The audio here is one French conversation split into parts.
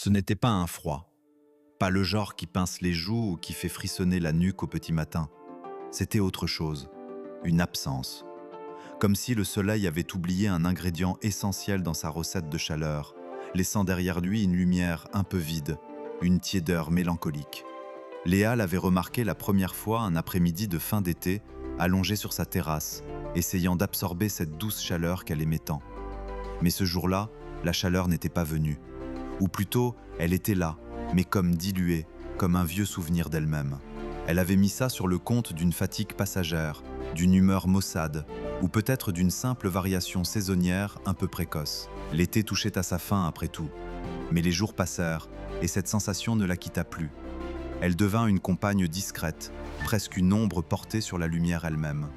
Ce n'était pas un froid, pas le genre qui pince les joues ou qui fait frissonner la nuque au petit matin. C'était autre chose, une absence. Comme si le soleil avait oublié un ingrédient essentiel dans sa recette de chaleur, laissant derrière lui une lumière un peu vide, une tiédeur mélancolique. Léa l'avait remarqué la première fois un après-midi de fin d'été, allongée sur sa terrasse, essayant d'absorber cette douce chaleur qu'elle aimait tant. Mais ce jour-là, la chaleur n'était pas venue. Ou plutôt, elle était là, mais comme diluée, comme un vieux souvenir d'elle-même. Elle avait mis ça sur le compte d'une fatigue passagère, d'une humeur maussade, ou peut-être d'une simple variation saisonnière un peu précoce. L'été touchait à sa fin après tout. Mais les jours passèrent, et cette sensation ne la quitta plus. Elle devint une compagne discrète, presque une ombre portée sur la lumière elle-même.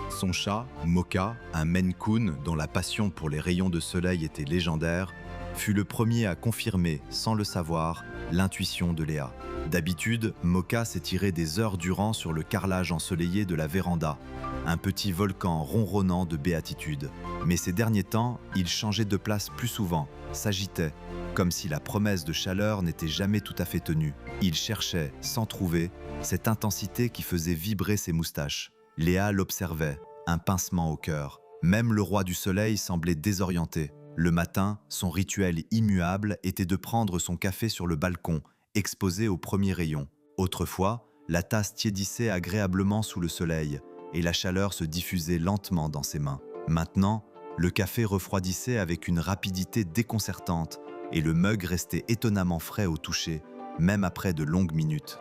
Son chat, Mocha, un Maine Coon dont la passion pour les rayons de soleil était légendaire, fut le premier à confirmer, sans le savoir, l'intuition de Léa. D'habitude, Mocha s'étirait des heures durant sur le carrelage ensoleillé de la véranda, un petit volcan ronronnant de béatitude. Mais ces derniers temps, il changeait de place plus souvent, s'agitait, comme si la promesse de chaleur n'était jamais tout à fait tenue. Il cherchait, sans trouver, cette intensité qui faisait vibrer ses moustaches. Léa l'observait, un pincement au cœur. Même le roi du soleil semblait désorienté. Le matin, son rituel immuable était de prendre son café sur le balcon, exposé aux premiers rayons. Autrefois, la tasse tiédissait agréablement sous le soleil, et la chaleur se diffusait lentement dans ses mains. Maintenant, le café refroidissait avec une rapidité déconcertante, et le mug restait étonnamment frais au toucher, même après de longues minutes.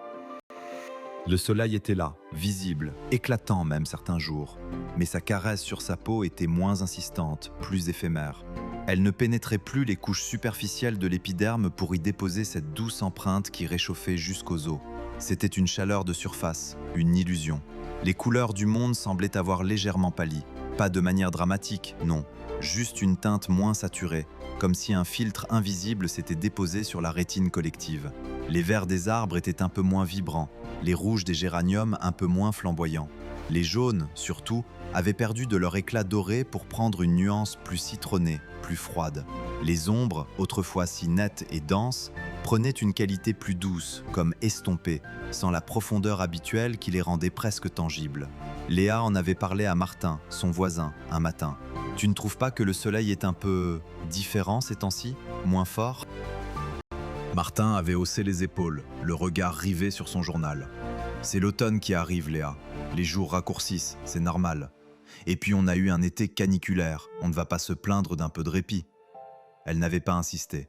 Le soleil était là, visible, éclatant même certains jours, mais sa caresse sur sa peau était moins insistante, plus éphémère. Elle ne pénétrait plus les couches superficielles de l'épiderme pour y déposer cette douce empreinte qui réchauffait jusqu'aux os. C'était une chaleur de surface, une illusion. Les couleurs du monde semblaient avoir légèrement pâli. Pas de manière dramatique, non, juste une teinte moins saturée, comme si un filtre invisible s'était déposé sur la rétine collective. Les verts des arbres étaient un peu moins vibrants, les rouges des géraniums un peu moins flamboyants. Les jaunes, surtout, avaient perdu de leur éclat doré pour prendre une nuance plus citronnée, plus froide. Les ombres, autrefois si nettes et denses, prenaient une qualité plus douce, comme estompée, sans la profondeur habituelle qui les rendait presque tangibles. Léa en avait parlé à Martin, son voisin, un matin. « Tu ne trouves pas que le soleil est un peu différent ces temps-ci, moins fort ?» Martin avait haussé les épaules, le regard rivé sur son journal. « C'est l'automne qui arrive, Léa. Les jours raccourcissent, c'est normal. Et puis on a eu un été caniculaire, on ne va pas se plaindre d'un peu de répit. » Elle n'avait pas insisté.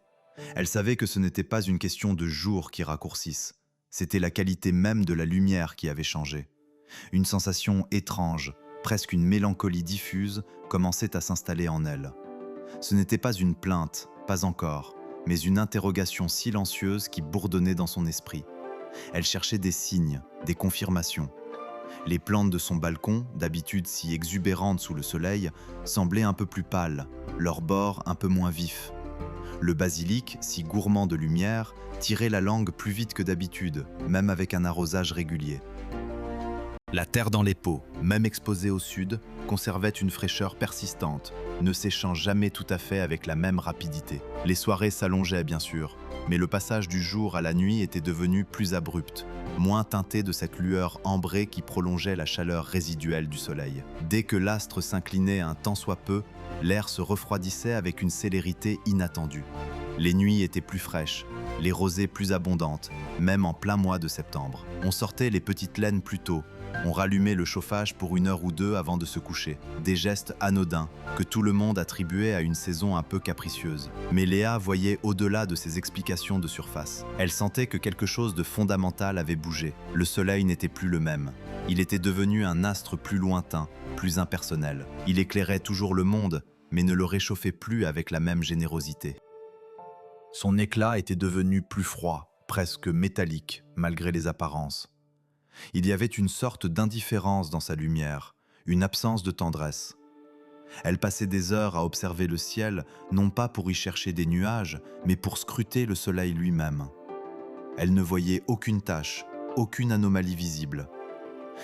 Elle savait que ce n'était pas une question de jours qui raccourcissent. C'était la qualité même de la lumière qui avait changé. Une sensation étrange, presque une mélancolie diffuse, commençait à s'installer en elle. Ce n'était pas une plainte, pas encore, mais une interrogation silencieuse qui bourdonnait dans son esprit. Elle cherchait des signes, des confirmations. Les plantes de son balcon, d'habitude si exubérantes sous le soleil, semblaient un peu plus pâles, leurs bords un peu moins vifs. Le basilic, si gourmand de lumière, tirait la langue plus vite que d'habitude, même avec un arrosage régulier. La terre dans les pots, même exposée au sud, conservait une fraîcheur persistante, ne séchant jamais tout à fait avec la même rapidité. Les soirées s'allongeaient bien sûr, mais le passage du jour à la nuit était devenu plus abrupt, moins teinté de cette lueur ambrée qui prolongeait la chaleur résiduelle du soleil. Dès que l'astre s'inclinait un tant soit peu, l'air se refroidissait avec une célérité inattendue. Les nuits étaient plus fraîches, les rosées plus abondantes, même en plein mois de septembre. On sortait les petites laines plus tôt, on rallumait le chauffage pour 1 heure ou 2 avant de se coucher. Des gestes anodins que tout le monde attribuait à une saison un peu capricieuse. Mais Léa voyait au-delà de ces explications de surface. Elle sentait que quelque chose de fondamental avait bougé. Le soleil n'était plus le même. Il était devenu un astre plus lointain, plus impersonnel. Il éclairait toujours le monde, mais ne le réchauffait plus avec la même générosité. Son éclat était devenu plus froid, presque métallique, malgré les apparences. Il y avait une sorte d'indifférence dans sa lumière, une absence de tendresse. Elle passait des heures à observer le ciel, non pas pour y chercher des nuages, mais pour scruter le soleil lui-même. Elle ne voyait aucune tache, aucune anomalie visible.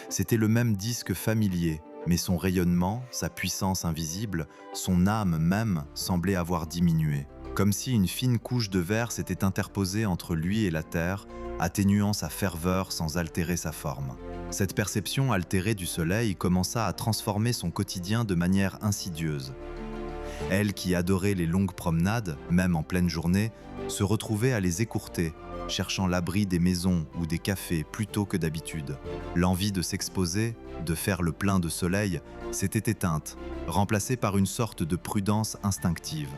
C'était le même disque familier, mais son rayonnement, sa puissance invisible, son âme même semblait avoir diminué. comme si une fine couche de verre s'était interposée entre lui et la terre, atténuant sa ferveur sans altérer sa forme. Cette perception altérée du soleil commença à transformer son quotidien de manière insidieuse. Elle, qui adorait les longues promenades, même en pleine journée, se retrouvait à les écourter, cherchant l'abri des maisons ou des cafés plutôt que d'habitude. L'envie de s'exposer, de faire le plein de soleil, s'était éteinte, remplacée par une sorte de prudence instinctive.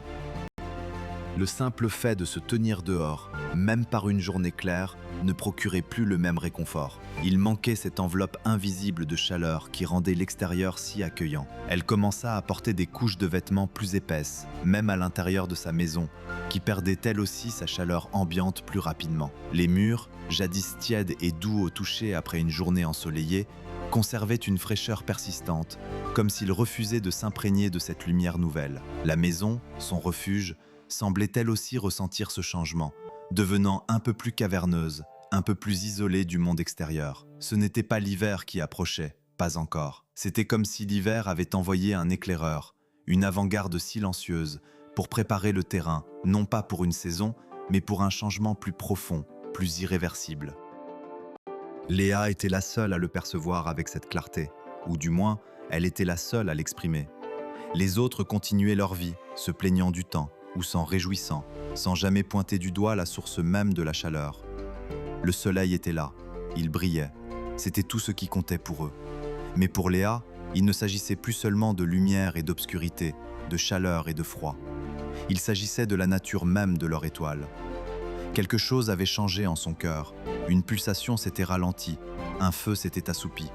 Le simple fait de se tenir dehors, même par une journée claire, ne procurait plus le même réconfort. Il manquait cette enveloppe invisible de chaleur qui rendait l'extérieur si accueillant. Elle commença à porter des couches de vêtements plus épaisses, même à l'intérieur de sa maison, qui perdait elle aussi sa chaleur ambiante plus rapidement. Les murs, jadis tièdes et doux au toucher après une journée ensoleillée, conservaient une fraîcheur persistante, comme s'ils refusaient de s'imprégner de cette lumière nouvelle. La maison, son refuge, semblait elle aussi ressentir ce changement, devenant un peu plus caverneuse, un peu plus isolée du monde extérieur. Ce n'était pas l'hiver qui approchait, pas encore. C'était comme si l'hiver avait envoyé un éclaireur, une avant-garde silencieuse, pour préparer le terrain, non pas pour une saison, mais pour un changement plus profond, plus irréversible. Léa était la seule à le percevoir avec cette clarté, ou du moins, elle était la seule à l'exprimer. Les autres continuaient leur vie, se plaignant du temps, ou s'en réjouissant, sans jamais pointer du doigt la source même de la chaleur. Le soleil était là, il brillait, c'était tout ce qui comptait pour eux. Mais pour Léa, il ne s'agissait plus seulement de lumière et d'obscurité, de chaleur et de froid. Il s'agissait de la nature même de leur étoile. Quelque chose avait changé en son cœur, une pulsation s'était ralentie, un feu s'était assoupi.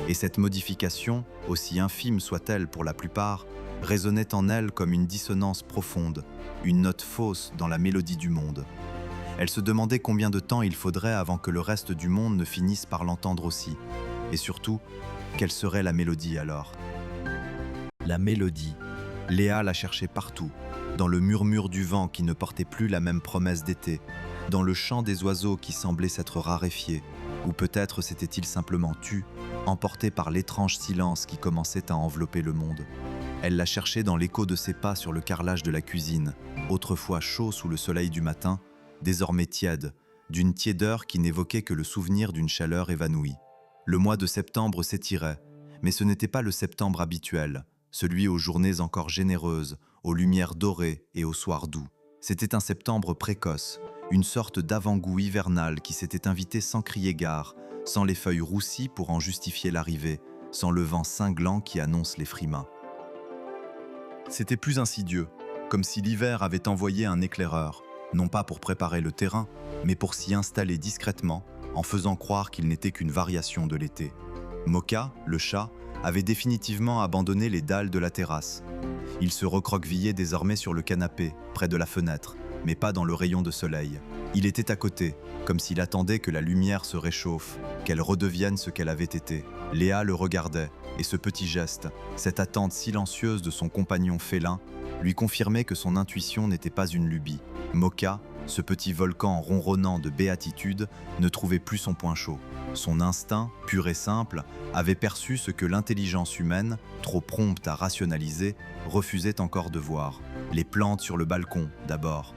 Et cette modification, aussi infime soit-elle pour la plupart, résonnait en elle comme une dissonance profonde, une note fausse dans la mélodie du monde. Elle se demandait combien de temps il faudrait avant que le reste du monde ne finisse par l'entendre aussi. Et surtout, quelle serait la mélodie alors? La mélodie. Léa la cherchait partout, dans le murmure du vent qui ne portait plus la même promesse d'été, dans le chant des oiseaux qui semblait s'être raréfié, ou peut-être s'était-il simplement tu, emporté par l'étrange silence qui commençait à envelopper le monde. Elle la cherchait dans l'écho de ses pas sur le carrelage de la cuisine, autrefois chaud sous le soleil du matin, désormais tiède, d'une tiédeur qui n'évoquait que le souvenir d'une chaleur évanouie. Le mois de septembre s'étirait, mais ce n'était pas le septembre habituel, celui aux journées encore généreuses, aux lumières dorées et aux soirs doux. C'était un septembre précoce, une sorte d'avant-goût hivernal qui s'était invité sans crier gare, sans les feuilles roussies pour en justifier l'arrivée, sans le vent cinglant qui annonce les frimas. C'était plus insidieux, comme si l'hiver avait envoyé un éclaireur, non pas pour préparer le terrain, mais pour s'y installer discrètement, en faisant croire qu'il n'était qu'une variation de l'été. Moka, le chat, avait définitivement abandonné les dalles de la terrasse. Il se recroquevillait désormais sur le canapé, près de la fenêtre, mais pas dans le rayon de soleil. Il était à côté, comme s'il attendait que la lumière se réchauffe, qu'elle redevienne ce qu'elle avait été. Léa le regardait, et ce petit geste, cette attente silencieuse de son compagnon félin, lui confirmait que son intuition n'était pas une lubie. Moka, ce petit volcan ronronnant de béatitude, ne trouvait plus son point chaud. Son instinct, pur et simple, avait perçu ce que l'intelligence humaine, trop prompte à rationaliser, refusait encore de voir. Les plantes sur le balcon, d'abord.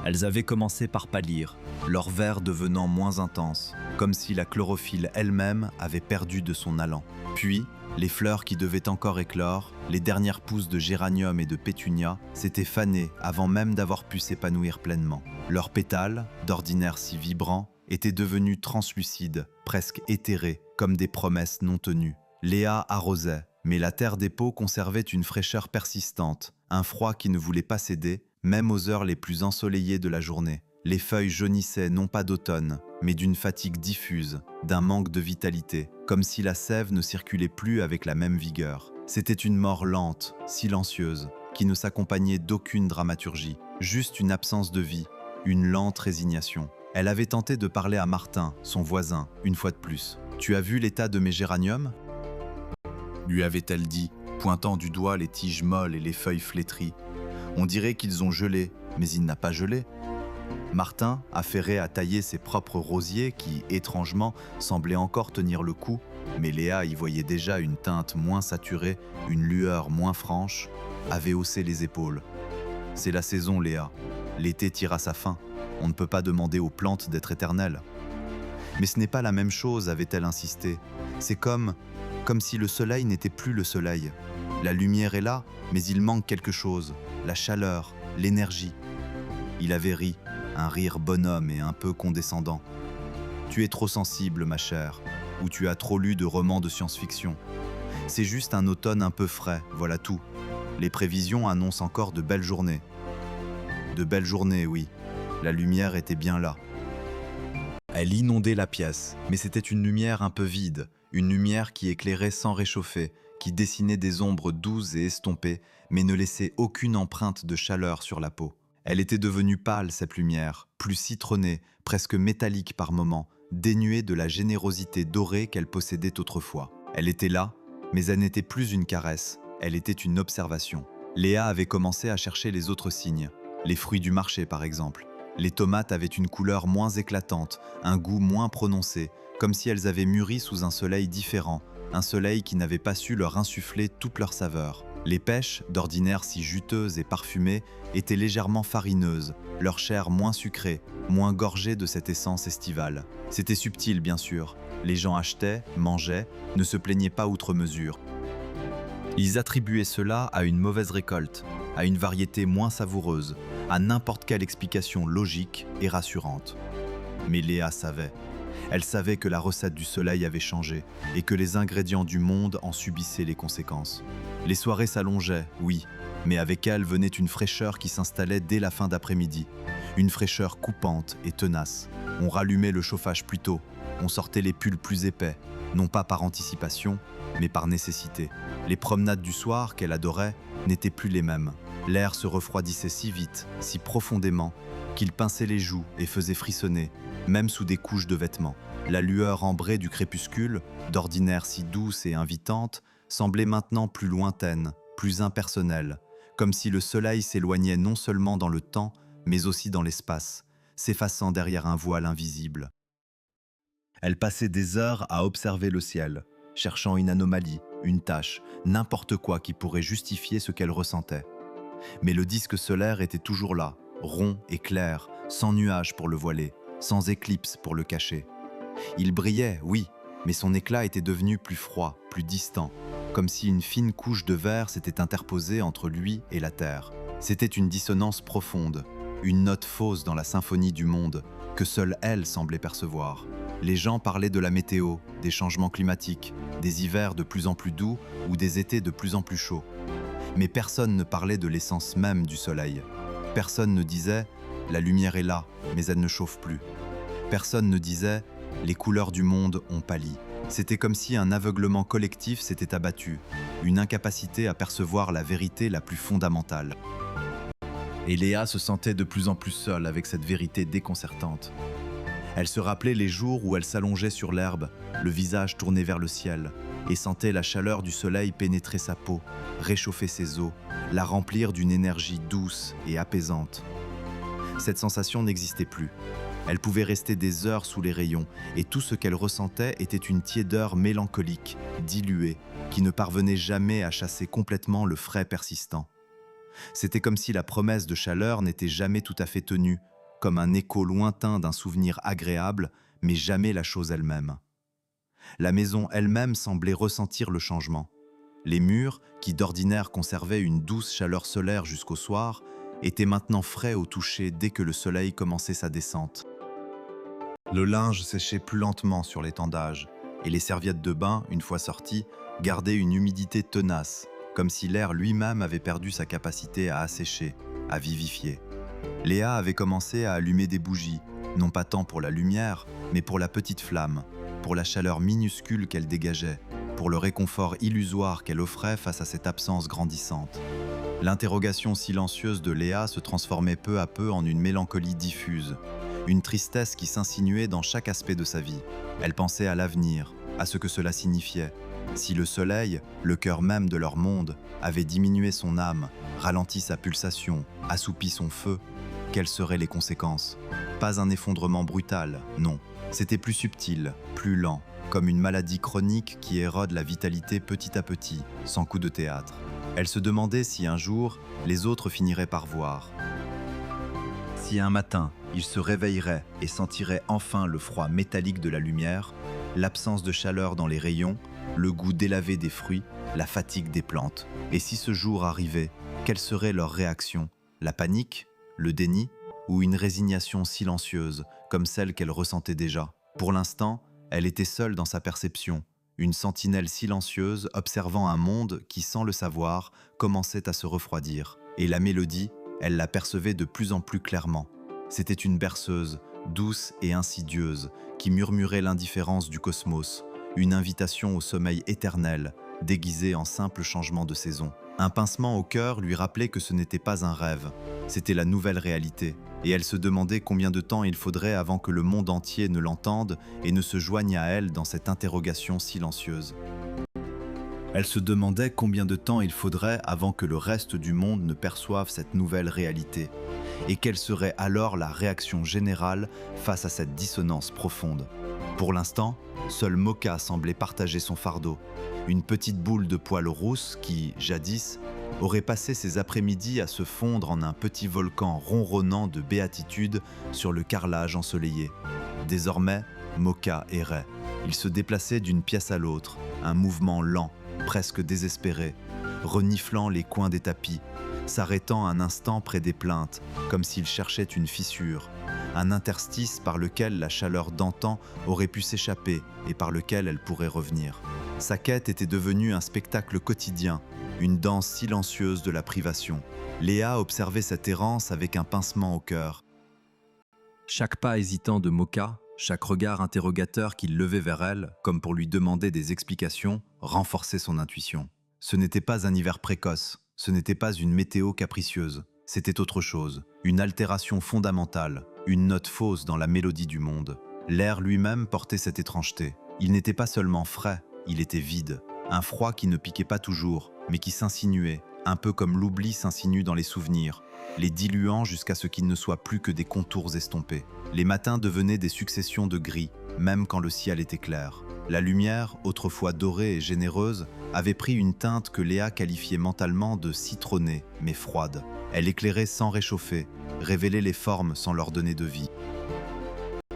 Elles avaient commencé par pâlir, leur vert devenant moins intense, comme si la chlorophylle elle-même avait perdu de son allant. Puis, les fleurs qui devaient encore éclore, les dernières pousses de géranium et de pétunia, s'étaient fanées avant même d'avoir pu s'épanouir pleinement. Leurs pétales, d'ordinaire si vibrants, étaient devenus translucides, presque éthérés, comme des promesses non tenues. Léa arrosait, mais la terre des pots conservait une fraîcheur persistante, un froid qui ne voulait pas céder, même aux heures les plus ensoleillées de la journée. Les feuilles jaunissaient non pas d'automne, mais d'une fatigue diffuse, d'un manque de vitalité, comme si la sève ne circulait plus avec la même vigueur. C'était une mort lente, silencieuse, qui ne s'accompagnait d'aucune dramaturgie, juste une absence de vie, une lente résignation. Elle avait tenté de parler à Martin, son voisin, une fois de plus. « Tu as vu l'état de mes géraniums ?» lui avait-elle dit, pointant du doigt les tiges molles et les feuilles flétries. « On dirait qu'ils ont gelé, mais il n'a pas gelé. » Martin, affairé à tailler ses propres rosiers qui, étrangement, semblaient encore tenir le coup, mais Léa y voyait déjà une teinte moins saturée, une lueur moins franche, avait haussé les épaules. C'est la saison, Léa. L'été tire à sa fin. On ne peut pas demander aux plantes d'être éternelles. Mais ce n'est pas la même chose, avait-elle insisté. C'est comme si le soleil n'était plus le soleil. La lumière est là, mais il manque quelque chose. La chaleur, l'énergie. Il avait ri, un rire bonhomme et un peu condescendant. Tu es trop sensible, ma chère, ou tu as trop lu de romans de science-fiction. C'est juste un automne un peu frais, voilà tout. Les prévisions annoncent encore de belles journées. De belles journées, oui. La lumière était bien là. Elle inondait la pièce, mais c'était une lumière un peu vide, une lumière qui éclairait sans réchauffer, qui dessinait des ombres douces et estompées, mais ne laissait aucune empreinte de chaleur sur la peau. Elle était devenue pâle, cette lumière, plus citronnée, presque métallique par moments, dénuée de la générosité dorée qu'elle possédait autrefois. Elle était là, mais elle n'était plus une caresse, elle était une observation. Léa avait commencé à chercher les autres signes, les fruits du marché par exemple. Les tomates avaient une couleur moins éclatante, un goût moins prononcé, comme si elles avaient mûri sous un soleil différent, un soleil qui n'avait pas su leur insuffler toute leur saveur. Les pêches, d'ordinaire si juteuses et parfumées, étaient légèrement farineuses, leur chair moins sucrée, moins gorgée de cette essence estivale. C'était subtil, bien sûr. Les gens achetaient, mangeaient, ne se plaignaient pas outre mesure. Ils attribuaient cela à une mauvaise récolte, à une variété moins savoureuse, à n'importe quelle explication logique et rassurante. Mais Léa savait. Elle savait que la recette du soleil avait changé et que les ingrédients du monde en subissaient les conséquences. Les soirées s'allongeaient, oui, mais avec elles venait une fraîcheur qui s'installait dès la fin d'après-midi. Une fraîcheur coupante et tenace. On rallumait le chauffage plus tôt, on sortait les pulls plus épais, non pas par anticipation, mais par nécessité. Les promenades du soir qu'elle adorait n'étaient plus les mêmes. L'air se refroidissait si vite, si profondément, qu'il pinçait les joues et faisait frissonner, même sous des couches de vêtements. La lueur ambrée du crépuscule, d'ordinaire si douce et invitante, semblait maintenant plus lointaine, plus impersonnelle, comme si le soleil s'éloignait non seulement dans le temps, mais aussi dans l'espace, s'effaçant derrière un voile invisible. Elle passait des heures à observer le ciel, cherchant une anomalie, une tache, n'importe quoi qui pourrait justifier ce qu'elle ressentait. Mais le disque solaire était toujours là, rond et clair, sans nuages pour le voiler, sans éclipse pour le cacher. Il brillait, oui, mais son éclat était devenu plus froid, plus distant, comme si une fine couche de verre s'était interposée entre lui et la terre. C'était une dissonance profonde, une note fausse dans la symphonie du monde que seule elle semblait percevoir. Les gens parlaient de la météo, des changements climatiques, des hivers de plus en plus doux ou des étés de plus en plus chauds. Mais personne ne parlait de l'essence même du soleil. Personne ne disait « la lumière est là, mais elle ne chauffe plus ». Personne ne disait « les couleurs du monde ont pâli ». C'était comme si un aveuglement collectif s'était abattu, une incapacité à percevoir la vérité la plus fondamentale. Et Léa se sentait de plus en plus seule avec cette vérité déconcertante. Elle se rappelait les jours où elle s'allongeait sur l'herbe, le visage tourné vers le ciel, et sentait la chaleur du soleil pénétrer sa peau, réchauffer ses os, la remplir d'une énergie douce et apaisante. Cette sensation n'existait plus. Elle pouvait rester des heures sous les rayons, et tout ce qu'elle ressentait était une tiédeur mélancolique, diluée, qui ne parvenait jamais à chasser complètement le frais persistant. C'était comme si la promesse de chaleur n'était jamais tout à fait tenue, comme un écho lointain d'un souvenir agréable, mais jamais la chose elle-même. La maison elle-même semblait ressentir le changement. Les murs, qui d'ordinaire conservaient une douce chaleur solaire jusqu'au soir, étaient maintenant frais au toucher dès que le soleil commençait sa descente. Le linge séchait plus lentement sur l'étendage, et les serviettes de bain, une fois sorties, gardaient une humidité tenace, comme si l'air lui-même avait perdu sa capacité à assécher, à vivifier. Léa avait commencé à allumer des bougies, non pas tant pour la lumière, mais pour la petite flamme, pour la chaleur minuscule qu'elle dégageait, pour le réconfort illusoire qu'elle offrait face à cette absence grandissante. L'interrogation silencieuse de Léa se transformait peu à peu en une mélancolie diffuse, une tristesse qui s'insinuait dans chaque aspect de sa vie. Elle pensait à l'avenir, à ce que cela signifiait. Si le soleil, le cœur même de leur monde, avait diminué son âme, ralenti sa pulsation, assoupi son feu, quelles seraient les conséquences? Pas un effondrement brutal, non. C'était plus subtil, plus lent, comme une maladie chronique qui érode la vitalité petit à petit, sans coup de théâtre. Elle se demandait si un jour, les autres finiraient par voir. Si un matin, ils se réveilleraient et sentiraient enfin le froid métallique de la lumière, l'absence de chaleur dans les rayons, le goût délavé des fruits, la fatigue des plantes. Et si ce jour arrivait, quelle serait leur réaction? La panique? Le déni? Ou une résignation silencieuse, comme celle qu'elle ressentait déjà? Pour l'instant, elle était seule dans sa perception, une sentinelle silencieuse observant un monde qui, sans le savoir, commençait à se refroidir. Et la mélodie, elle la percevait de plus en plus clairement. C'était une berceuse, douce et insidieuse, qui murmurait l'indifférence du cosmos, une invitation au sommeil éternel, déguisée en simple changement de saison. Un pincement au cœur lui rappelait que ce n'était pas un rêve, c'était la nouvelle réalité, et elle se demandait combien de temps il faudrait avant que le monde entier ne l'entende et ne se joigne à elle dans cette interrogation silencieuse. Elle se demandait combien de temps il faudrait avant que le reste du monde ne perçoive cette nouvelle réalité, et quelle serait alors la réaction générale face à cette dissonance profonde. Pour l'instant, seule Moka semblait partager son fardeau, une petite boule de poils rousse qui, jadis, aurait passé ses après-midi à se fondre en un petit volcan ronronnant de béatitude sur le carrelage ensoleillé. Désormais, Moka errait. Il se déplaçait d'une pièce à l'autre, un mouvement lent, presque désespéré, reniflant les coins des tapis, s'arrêtant un instant près des plinthes, comme s'il cherchait une fissure, un interstice par lequel la chaleur d'antan aurait pu s'échapper et par lequel elle pourrait revenir. Sa quête était devenue un spectacle quotidien, une danse silencieuse de la privation. Léa observait cette errance avec un pincement au cœur. Chaque pas hésitant de Moka, chaque regard interrogateur qu'il levait vers elle, comme pour lui demander des explications, renforçait son intuition. Ce n'était pas un hiver précoce, ce n'était pas une météo capricieuse, c'était autre chose, une altération fondamentale, une note fausse dans la mélodie du monde. L'air lui-même portait cette étrangeté. Il n'était pas seulement frais, il était vide, un froid qui ne piquait pas toujours, mais qui s'insinuait, un peu comme l'oubli s'insinue dans les souvenirs, les diluant jusqu'à ce qu'ils ne soient plus que des contours estompés. Les matins devenaient des successions de gris, même quand le ciel était clair. La lumière, autrefois dorée et généreuse, avait pris une teinte que Léa qualifiait mentalement de citronnée, mais froide. Elle éclairait sans réchauffer, révélait les formes sans leur donner de vie.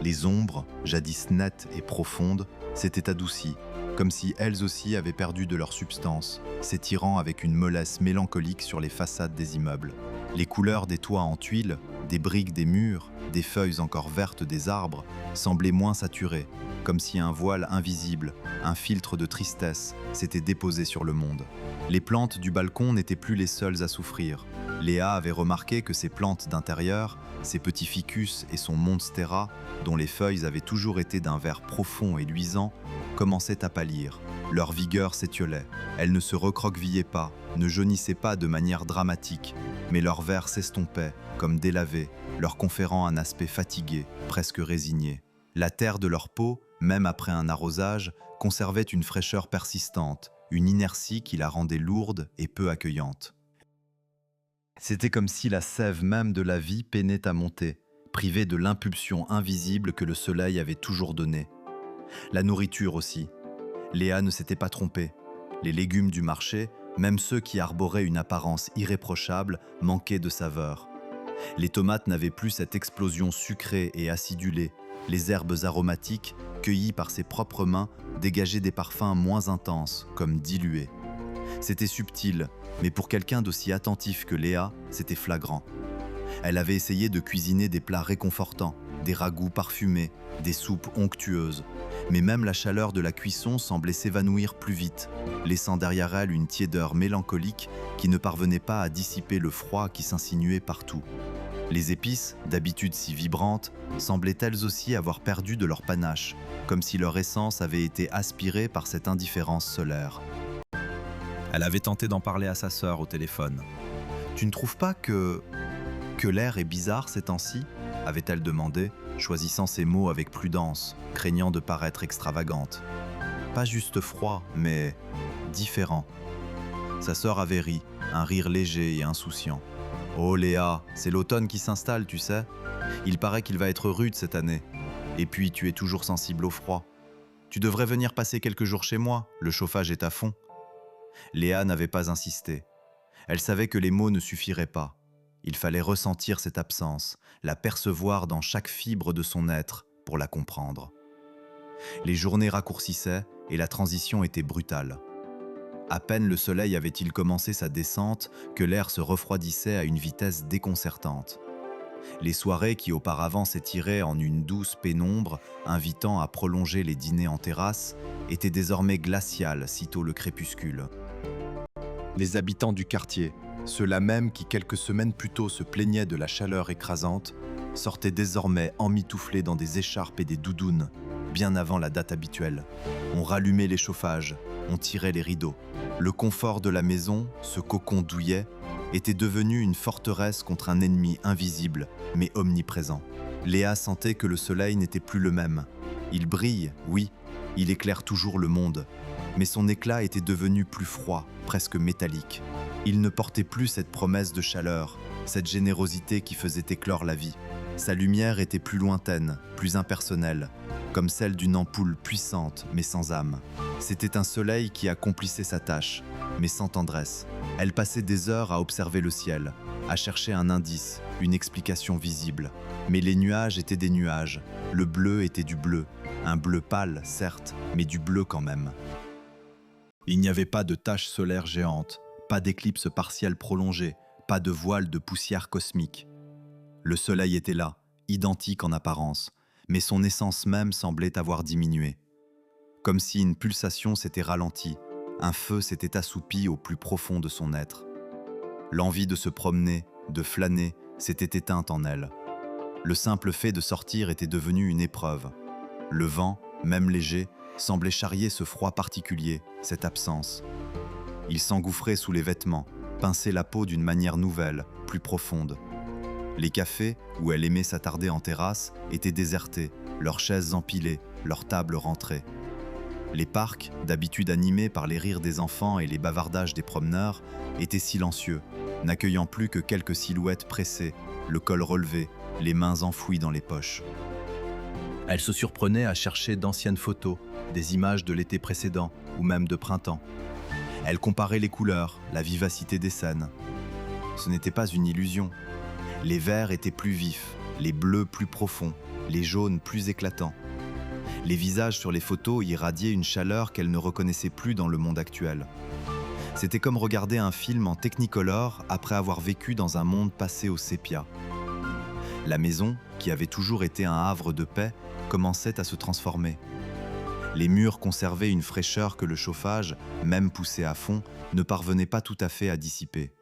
Les ombres, jadis nettes et profondes, s'étaient adoucies, comme si elles aussi avaient perdu de leur substance, s'étirant avec une mollesse mélancolique sur les façades des immeubles. Les couleurs des toits en tuiles, des briques des murs, des feuilles encore vertes des arbres, semblaient moins saturées, comme si un voile invisible, un filtre de tristesse, s'était déposé sur le monde. Les plantes du balcon n'étaient plus les seules à souffrir. Léa avait remarqué que ces plantes d'intérieur, ses petits ficus et son monstera, dont les feuilles avaient toujours été d'un vert profond et luisant, commençaient à pâlir. Leur vigueur s'étiolait. Elles ne se recroquevillaient pas, ne jaunissaient pas de manière dramatique, mais leur vert s'estompait, comme délavé, leur conférant un aspect fatigué, presque résigné. La terre de leur peau, même après un arrosage, conservait une fraîcheur persistante, une inertie qui la rendait lourde et peu accueillante. C'était comme si la sève même de la vie peinait à monter, privée de l'impulsion invisible que le soleil avait toujours donnée. La nourriture aussi. Léa ne s'était pas trompée. Les légumes du marché, même ceux qui arboraient une apparence irréprochable, manquaient de saveur. Les tomates n'avaient plus cette explosion sucrée et acidulée. Les herbes aromatiques, cueillies par ses propres mains, dégageaient des parfums moins intenses, comme dilués. C'était subtil, mais pour quelqu'un d'aussi attentif que Léa, c'était flagrant. Elle avait essayé de cuisiner des plats réconfortants, des ragoûts parfumés, des soupes onctueuses. Mais même la chaleur de la cuisson semblait s'évanouir plus vite, laissant derrière elle une tiédeur mélancolique qui ne parvenait pas à dissiper le froid qui s'insinuait partout. Les épices, d'habitude si vibrantes, semblaient elles aussi avoir perdu de leur panache, comme si leur essence avait été aspirée par cette indifférence solaire. Elle avait tenté d'en parler à sa sœur au téléphone. « Tu ne trouves pas que l'air est bizarre ces temps-ci » avait-elle demandé, choisissant ses mots avec prudence, craignant de paraître extravagante. Pas juste froid, mais différent. Sa sœur avait ri, un rire léger et insouciant. « Oh Léa, c'est l'automne qui s'installe, tu sais. Il paraît qu'il va être rude cette année. Et puis tu es toujours sensible au froid. Tu devrais venir passer quelques jours chez moi, le chauffage est à fond. » Léa n'avait pas insisté. Elle savait que les mots ne suffiraient pas. Il fallait ressentir cette absence, la percevoir dans chaque fibre de son être pour la comprendre. Les journées raccourcissaient et la transition était brutale. À peine le soleil avait-il commencé sa descente que l'air se refroidissait à une vitesse déconcertante. Les soirées qui auparavant s'étiraient en une douce pénombre, invitant à prolonger les dîners en terrasse, étaient désormais glaciales sitôt le crépuscule. Les habitants du quartier, ceux-là même qui quelques semaines plus tôt se plaignaient de la chaleur écrasante, sortaient désormais emmitouflés dans des écharpes et des doudounes, bien avant la date habituelle. On rallumait les chauffages, on tirait les rideaux. Le confort de la maison, ce cocon douillet, était devenu une forteresse contre un ennemi invisible, mais omniprésent. Léa sentait que le soleil n'était plus le même. Il brille, oui, il éclaire toujours le monde, mais son éclat était devenu plus froid, presque métallique. Il ne portait plus cette promesse de chaleur, cette générosité qui faisait éclore la vie. Sa lumière était plus lointaine, plus impersonnelle, comme celle d'une ampoule puissante mais sans âme. C'était un soleil qui accomplissait sa tâche, mais sans tendresse. Elle passait des heures à observer le ciel, à chercher un indice, une explication visible. Mais les nuages étaient des nuages, le bleu était du bleu, un bleu pâle, certes, mais du bleu quand même. Il n'y avait pas de tache solaire géante, pas d'éclipse partielle prolongée, pas de voile de poussière cosmique. Le soleil était là, identique en apparence, mais son essence même semblait avoir diminué. Comme si une pulsation s'était ralentie, un feu s'était assoupi au plus profond de son être. L'envie de se promener, de flâner, s'était éteinte en elle. Le simple fait de sortir était devenu une épreuve. Le vent, même léger, semblait charrier ce froid particulier, cette absence. Il s'engouffrait sous les vêtements, pinçait la peau d'une manière nouvelle, plus profonde. Les cafés, où elle aimait s'attarder en terrasse, étaient désertés, leurs chaises empilées, leurs tables rentrées. Les parcs, d'habitude animés par les rires des enfants et les bavardages des promeneurs, étaient silencieux, n'accueillant plus que quelques silhouettes pressées, le col relevé, les mains enfouies dans les poches. Elle se surprenait à chercher d'anciennes photos, des images de l'été précédent ou même de printemps. Elle comparait les couleurs, la vivacité des scènes. Ce n'était pas une illusion. Les verts étaient plus vifs, les bleus plus profonds, les jaunes plus éclatants. Les visages sur les photos irradiaient une chaleur qu'elle ne reconnaissait plus dans le monde actuel. C'était comme regarder un film en technicolor après avoir vécu dans un monde passé au sépia. La maison, qui avait toujours été un havre de paix, commençait à se transformer. Les murs conservaient une fraîcheur que le chauffage, même poussé à fond, ne parvenait pas tout à fait à dissiper.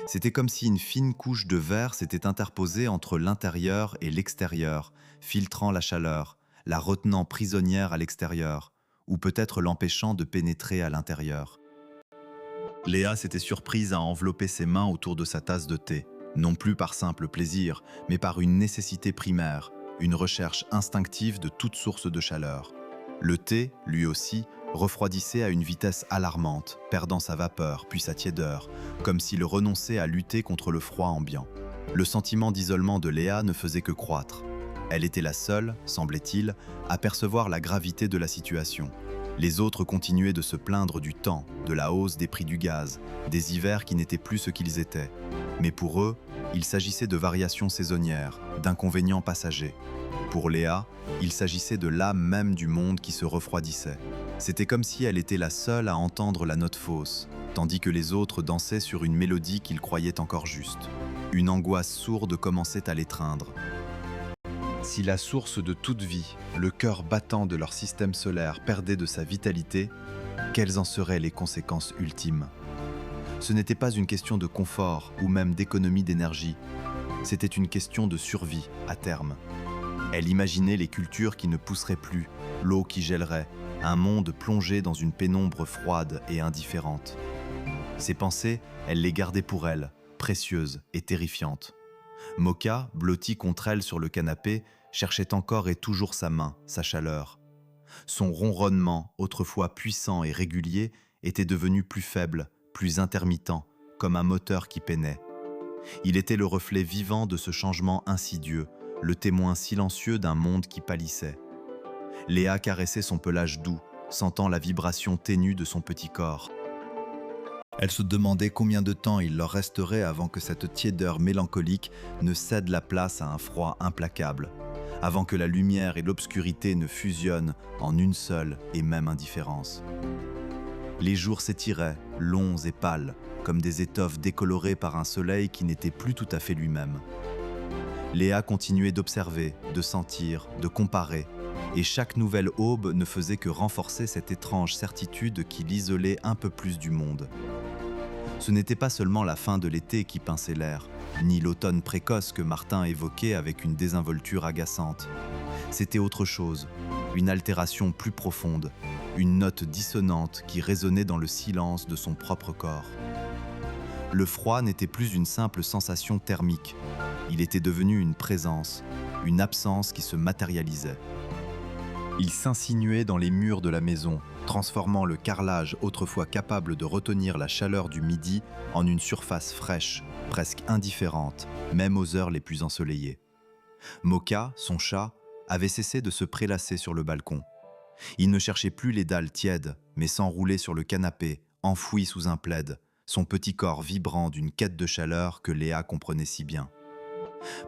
C'était comme si une fine couche de verre s'était interposée entre l'intérieur et l'extérieur, filtrant la chaleur, la retenant prisonnière à l'extérieur, ou peut-être l'empêchant de pénétrer à l'intérieur. Léa s'était surprise à envelopper ses mains autour de sa tasse de thé, non plus par simple plaisir, mais par une nécessité primaire, une recherche instinctive de toute source de chaleur. Le thé, lui aussi, refroidissait à une vitesse alarmante, perdant sa vapeur puis sa tiédeur, comme s'il renonçait à lutter contre le froid ambiant. Le sentiment d'isolement de Léa ne faisait que croître. Elle était la seule, semblait-il, à percevoir la gravité de la situation. Les autres continuaient de se plaindre du temps, de la hausse des prix du gaz, des hivers qui n'étaient plus ce qu'ils étaient. Mais pour eux, il s'agissait de variations saisonnières, d'inconvénients passagers. Pour Léa, il s'agissait de l'âme même du monde qui se refroidissait. C'était comme si elle était la seule à entendre la note fausse, tandis que les autres dansaient sur une mélodie qu'ils croyaient encore juste. Une angoisse sourde commençait à l'étreindre. Si la source de toute vie, le cœur battant de leur système solaire perdait de sa vitalité, quelles en seraient les conséquences ultimes ? Ce n'était pas une question de confort ou même d'économie d'énergie, c'était une question de survie à terme. Elle imaginait les cultures qui ne pousseraient plus, l'eau qui gèlerait, un monde plongé dans une pénombre froide et indifférente. Ces pensées, elle les gardait pour elle, précieuses et terrifiantes. Moka, blotti contre elle sur le canapé, cherchait encore et toujours sa main, sa chaleur. Son ronronnement, autrefois puissant et régulier, était devenu plus faible, plus intermittent, comme un moteur qui peinait. Il était le reflet vivant de ce changement insidieux, le témoin silencieux d'un monde qui pâlissait. Léa caressait son pelage doux, sentant la vibration ténue de son petit corps. Elle se demandait combien de temps il leur resterait avant que cette tiédeur mélancolique ne cède la place à un froid implacable, avant que la lumière et l'obscurité ne fusionnent en une seule et même indifférence. Les jours s'étiraient, longs et pâles, comme des étoffes décolorées par un soleil qui n'était plus tout à fait lui-même. Léa continuait d'observer, de sentir, de comparer, et chaque nouvelle aube ne faisait que renforcer cette étrange certitude qui l'isolait un peu plus du monde. Ce n'était pas seulement la fin de l'été qui pinçait l'air, ni l'automne précoce que Martin évoquait avec une désinvolture agaçante. C'était autre chose, une altération plus profonde, une note dissonante qui résonnait dans le silence de son propre corps. Le froid n'était plus une simple sensation thermique, il était devenu une présence, une absence qui se matérialisait. Il s'insinuait dans les murs de la maison, transformant le carrelage autrefois capable de retenir la chaleur du midi en une surface fraîche, presque indifférente, même aux heures les plus ensoleillées. Moka, son chat, avait cessé de se prélasser sur le balcon. Il ne cherchait plus les dalles tièdes, mais s'enroulait sur le canapé, enfoui sous un plaid, son petit corps vibrant d'une quête de chaleur que Léa comprenait si bien.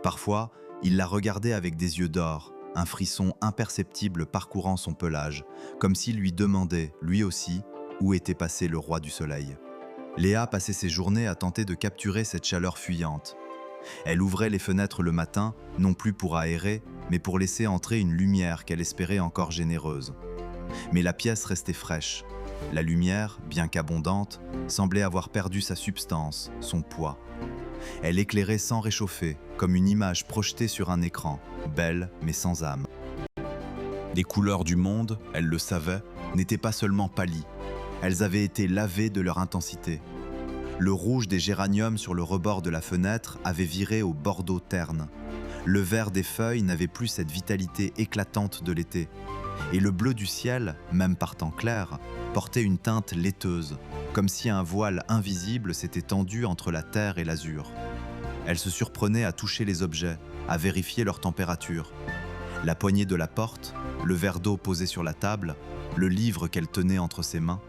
Parfois, il la regardait avec des yeux d'or, un frisson imperceptible parcourant son pelage, comme s'il lui demandait, lui aussi, où était passé le roi du soleil. Léa passait ses journées à tenter de capturer cette chaleur fuyante. Elle ouvrait les fenêtres le matin, non plus pour aérer, mais pour laisser entrer une lumière qu'elle espérait encore généreuse. Mais la pièce restait fraîche. La lumière, bien qu'abondante, semblait avoir perdu sa substance, son poids. Elle éclairait sans réchauffer, comme une image projetée sur un écran, belle mais sans âme. Les couleurs du monde, elle le savait, n'étaient pas seulement pâlies, elles avaient été lavées de leur intensité. Le rouge des géraniums sur le rebord de la fenêtre avait viré au bordeaux terne. Le vert des feuilles n'avait plus cette vitalité éclatante de l'été. Et le bleu du ciel, même par temps clair, portait une teinte laiteuse, comme si un voile invisible s'était tendu entre la terre et l'azur. Elle se surprenait à toucher les objets, à vérifier leur température. La poignée de la porte, le verre d'eau posé sur la table, le livre qu'elle tenait entre ses mains.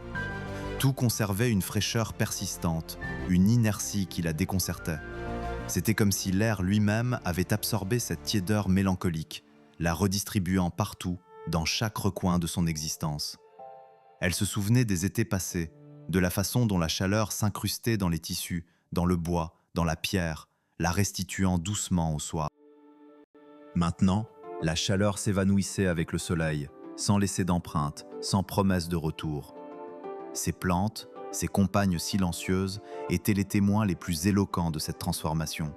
Tout conservait une fraîcheur persistante, une inertie qui la déconcertait. C'était comme si l'air lui-même avait absorbé cette tiédeur mélancolique, la redistribuant partout, dans chaque recoin de son existence. Elle se souvenait des étés passés, de la façon dont la chaleur s'incrustait dans les tissus, dans le bois, dans la pierre, la restituant doucement au soir. Maintenant, la chaleur s'évanouissait avec le soleil, sans laisser d'empreinte, sans promesse de retour. Ces plantes, ces compagnes silencieuses, étaient les témoins les plus éloquents de cette transformation.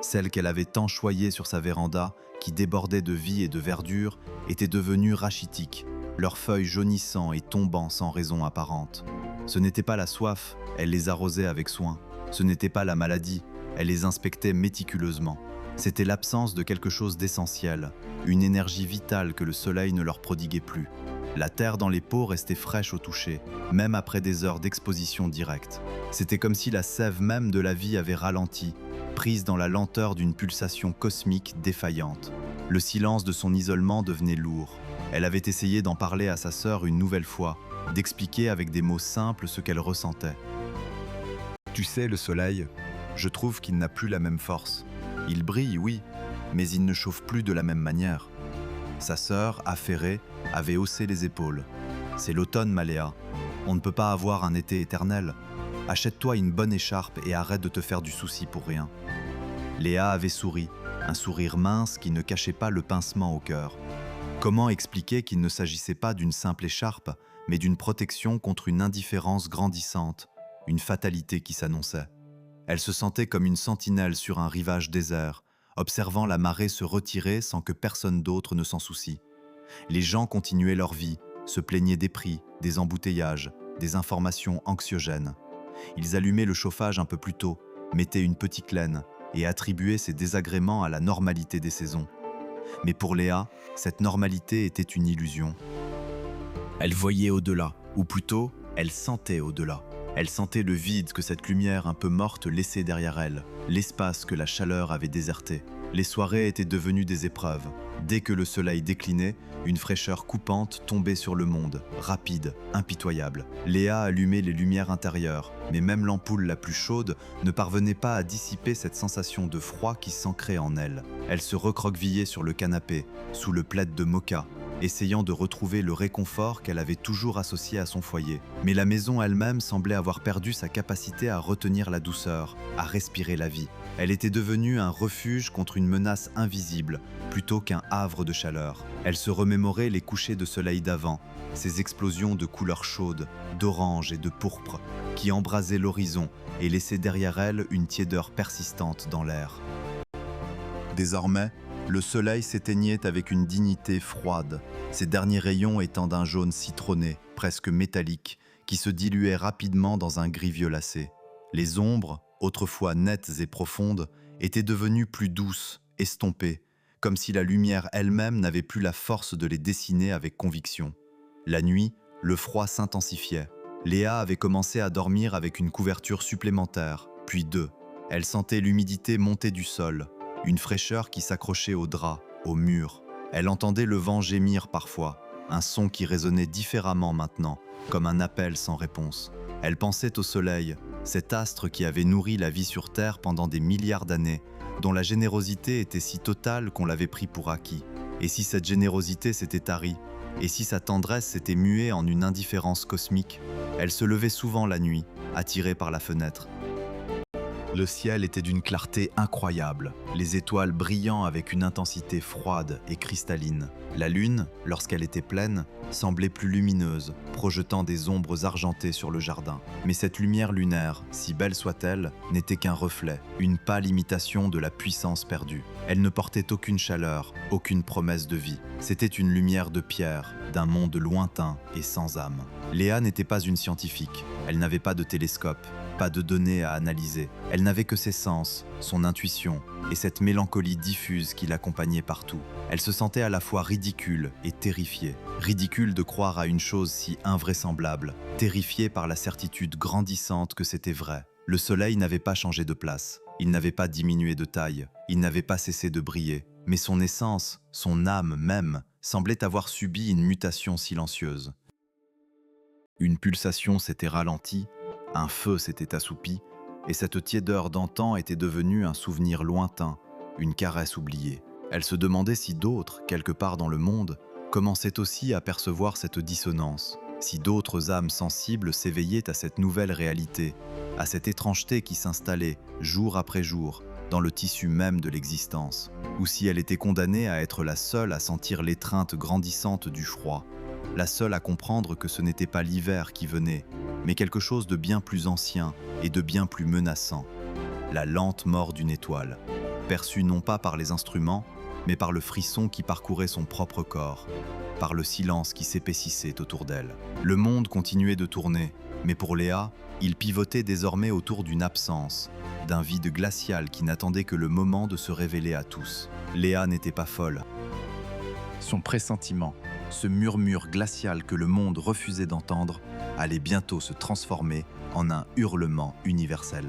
Celles qu'elle avait tant choyées sur sa véranda, qui débordaient de vie et de verdure, étaient devenues rachitiques, leurs feuilles jaunissant et tombant sans raison apparente. Ce n'était pas la soif, elle les arrosait avec soin. Ce n'était pas la maladie, elle les inspectait méticuleusement. C'était l'absence de quelque chose d'essentiel, une énergie vitale que le soleil ne leur prodiguait plus. La terre dans les pots restait fraîche au toucher, même après des heures d'exposition directe. C'était comme si la sève même de la vie avait ralenti, prise dans la lenteur d'une pulsation cosmique défaillante. Le silence de son isolement devenait lourd. Elle avait essayé d'en parler à sa sœur une nouvelle fois, d'expliquer avec des mots simples ce qu'elle ressentait. « Tu sais, le soleil, je trouve qu'il n'a plus la même force. Il brille, oui, mais il ne chauffe plus de la même manière. » Sa sœur, affairée, avait haussé les épaules. « C'est l'automne, Maléa. On ne peut pas avoir un été éternel. Achète-toi une bonne écharpe et arrête de te faire du souci pour rien. » Léa avait souri, un sourire mince qui ne cachait pas le pincement au cœur. Comment expliquer qu'il ne s'agissait pas d'une simple écharpe, mais d'une protection contre une indifférence grandissante, une fatalité qui s'annonçait. Elle se sentait comme une sentinelle sur un rivage désert, observant la marée se retirer sans que personne d'autre ne s'en soucie. Les gens continuaient leur vie, se plaignaient des prix, des embouteillages, des informations anxiogènes. Ils allumaient le chauffage un peu plus tôt, mettaient une petite laine et attribuaient ces désagréments à la normalité des saisons. Mais pour Léa, cette normalité était une illusion. Elle voyait au-delà, ou plutôt, elle sentait au-delà. Elle sentait le vide que cette lumière un peu morte laissait derrière elle, l'espace que la chaleur avait déserté. Les soirées étaient devenues des épreuves. Dès que le soleil déclinait, une fraîcheur coupante tombait sur le monde, rapide, impitoyable. Léa allumait les lumières intérieures, mais même l'ampoule la plus chaude ne parvenait pas à dissiper cette sensation de froid qui s'ancrait en elle. Elle se recroquevillait sur le canapé, sous le plaid de moka, essayant de retrouver le réconfort qu'elle avait toujours associé à son foyer. Mais la maison elle-même semblait avoir perdu sa capacité à retenir la douceur, à respirer la vie. Elle était devenue un refuge contre une menace invisible, plutôt qu'un havre de chaleur. Elle se remémorait les couchers de soleil d'avant, ces explosions de couleurs chaudes, d'orange et de pourpre, qui embrasaient l'horizon et laissaient derrière elle une tiédeur persistante dans l'air. Désormais, le soleil s'éteignait avec une dignité froide, ses derniers rayons étant d'un jaune citronné, presque métallique, qui se diluait rapidement dans un gris violacé. Les ombres, autrefois nettes et profondes, étaient devenues plus douces, estompées, comme si la lumière elle-même n'avait plus la force de les dessiner avec conviction. La nuit, le froid s'intensifiait. Léa avait commencé à dormir avec une couverture supplémentaire, puis deux. Elle sentait l'humidité monter du sol, une fraîcheur qui s'accrochait aux draps, aux murs. Elle entendait le vent gémir parfois, un son qui résonnait différemment maintenant, comme un appel sans réponse. Elle pensait au soleil, cet astre qui avait nourri la vie sur Terre pendant des milliards d'années, dont la générosité était si totale qu'on l'avait pris pour acquis. Et si cette générosité s'était tarie? Et si sa tendresse s'était muée en une indifférence cosmique? Elle se levait souvent la nuit, attirée par la fenêtre. Le ciel était d'une clarté incroyable, les étoiles brillant avec une intensité froide et cristalline. La lune, lorsqu'elle était pleine, semblait plus lumineuse, projetant des ombres argentées sur le jardin. Mais cette lumière lunaire, si belle soit-elle, n'était qu'un reflet, une pâle imitation de la puissance perdue. Elle ne portait aucune chaleur, aucune promesse de vie. C'était une lumière de pierre, d'un monde lointain et sans âme. Léa n'était pas une scientifique, elle n'avait pas de télescope, pas de données à analyser. Elle n'avait que ses sens, son intuition et cette mélancolie diffuse qui l'accompagnait partout. Elle se sentait à la fois ridicule et terrifiée. Ridicule de croire à une chose si invraisemblable, terrifiée par la certitude grandissante que c'était vrai. Le soleil n'avait pas changé de place, il n'avait pas diminué de taille, il n'avait pas cessé de briller. Mais son essence, son âme même, semblait avoir subi une mutation silencieuse. Une pulsation s'était ralentie, un feu s'était assoupi, et cette tiédeur d'antan était devenue un souvenir lointain, une caresse oubliée. Elle se demandait si d'autres, quelque part dans le monde, commençaient aussi à percevoir cette dissonance, si d'autres âmes sensibles s'éveillaient à cette nouvelle réalité, à cette étrangeté qui s'installait, jour après jour, dans le tissu même de l'existence, ou si elle était condamnée à être la seule à sentir l'étreinte grandissante du froid, la seule à comprendre que ce n'était pas l'hiver qui venait, mais quelque chose de bien plus ancien et de bien plus menaçant, la lente mort d'une étoile, perçue non pas par les instruments, mais par le frisson qui parcourait son propre corps, par le silence qui s'épaississait autour d'elle. Le monde continuait de tourner, mais pour Léa, il pivotait désormais autour d'une absence, d'un vide glacial qui n'attendait que le moment de se révéler à tous. Léa n'était pas folle. Son pressentiment, ce murmure glacial que le monde refusait d'entendre, allait bientôt se transformer en un hurlement universel.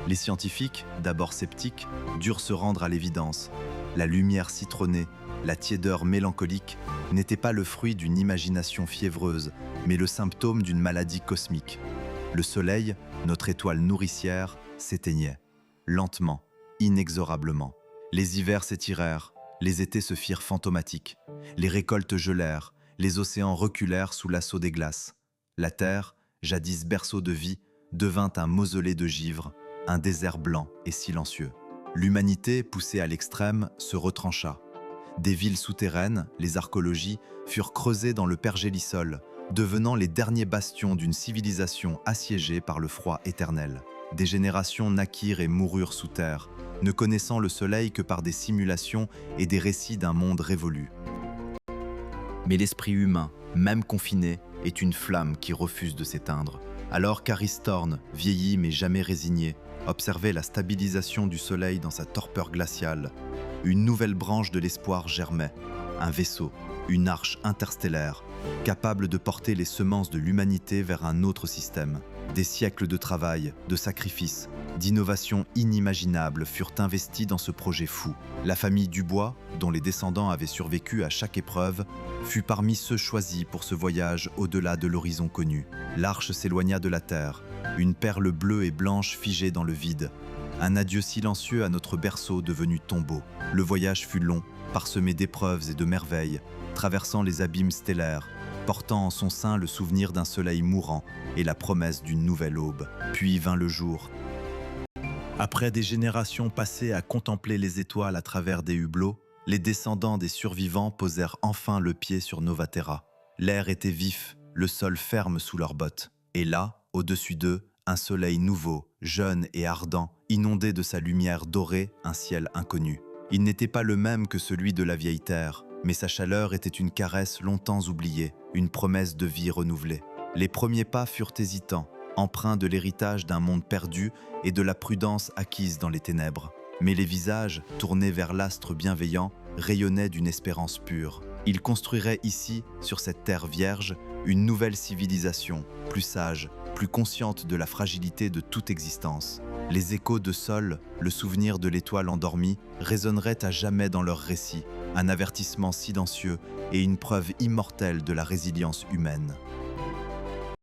Les scientifiques, d'abord sceptiques, durent se rendre à l'évidence. La lumière citronnée, la tiédeur mélancolique, n'étaient pas le fruit d'une imagination fiévreuse, mais le symptôme d'une maladie cosmique. Le soleil, notre étoile nourricière, s'éteignait, lentement, inexorablement. Les hivers s'étirèrent, les étés se firent fantomatiques, les récoltes gelèrent, les océans reculèrent sous l'assaut des glaces. La terre, jadis berceau de vie, devint un mausolée de givre, un désert blanc et silencieux. L'humanité, poussée à l'extrême, se retrancha. Des villes souterraines, les archéologies, furent creusées dans le pergélisol, devenant les derniers bastions d'une civilisation assiégée par le froid éternel. Des générations naquirent et moururent sous terre, ne connaissant le soleil que par des simulations et des récits d'un monde révolu. Mais l'esprit humain, même confiné, est une flamme qui refuse de s'éteindre. Alors qu'Aristorne, vieilli mais jamais résigné, observait la stabilisation du soleil dans sa torpeur glaciale, une nouvelle branche de l'espoir germait, un vaisseau, une arche interstellaire, capable de porter les semences de l'humanité vers un autre système. Des siècles de travail, de sacrifices, d'innovations inimaginables furent investis dans ce projet fou. La famille Dubois, dont les descendants avaient survécu à chaque épreuve, fut parmi ceux choisis pour ce voyage au-delà de l'horizon connu. L'arche s'éloigna de la terre, une perle bleue et blanche figée dans le vide. Un adieu silencieux à notre berceau devenu tombeau. Le voyage fut long, parsemé d'épreuves et de merveilles, traversant les abîmes stellaires, portant en son sein le souvenir d'un soleil mourant et la promesse d'une nouvelle aube. Puis vint le jour. Après des générations passées à contempler les étoiles à travers des hublots, les descendants des survivants posèrent enfin le pied sur Novatera. L'air était vif, le sol ferme sous leurs bottes. Et là, au-dessus d'eux, un soleil nouveau, jeune et ardent, inondé de sa lumière dorée, un ciel inconnu. Il n'était pas le même que celui de la vieille terre, mais sa chaleur était une caresse longtemps oubliée, une promesse de vie renouvelée. Les premiers pas furent hésitants, empreints de l'héritage d'un monde perdu et de la prudence acquise dans les ténèbres. Mais les visages, tournés vers l'astre bienveillant, rayonnaient d'une espérance pure. Ils construiraient ici, sur cette terre vierge, une nouvelle civilisation, plus sage, plus consciente de la fragilité de toute existence. Les échos de Sol, le souvenir de l'étoile endormie, résonneraient à jamais dans leurs récits, un avertissement silencieux et une preuve immortelle de la résilience humaine.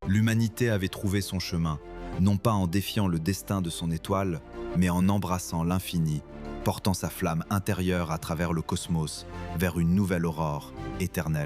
L'humanité avait trouvé son chemin, non pas en défiant le destin de son étoile, mais en embrassant l'infini, portant sa flamme intérieure à travers le cosmos vers une nouvelle aurore éternelle.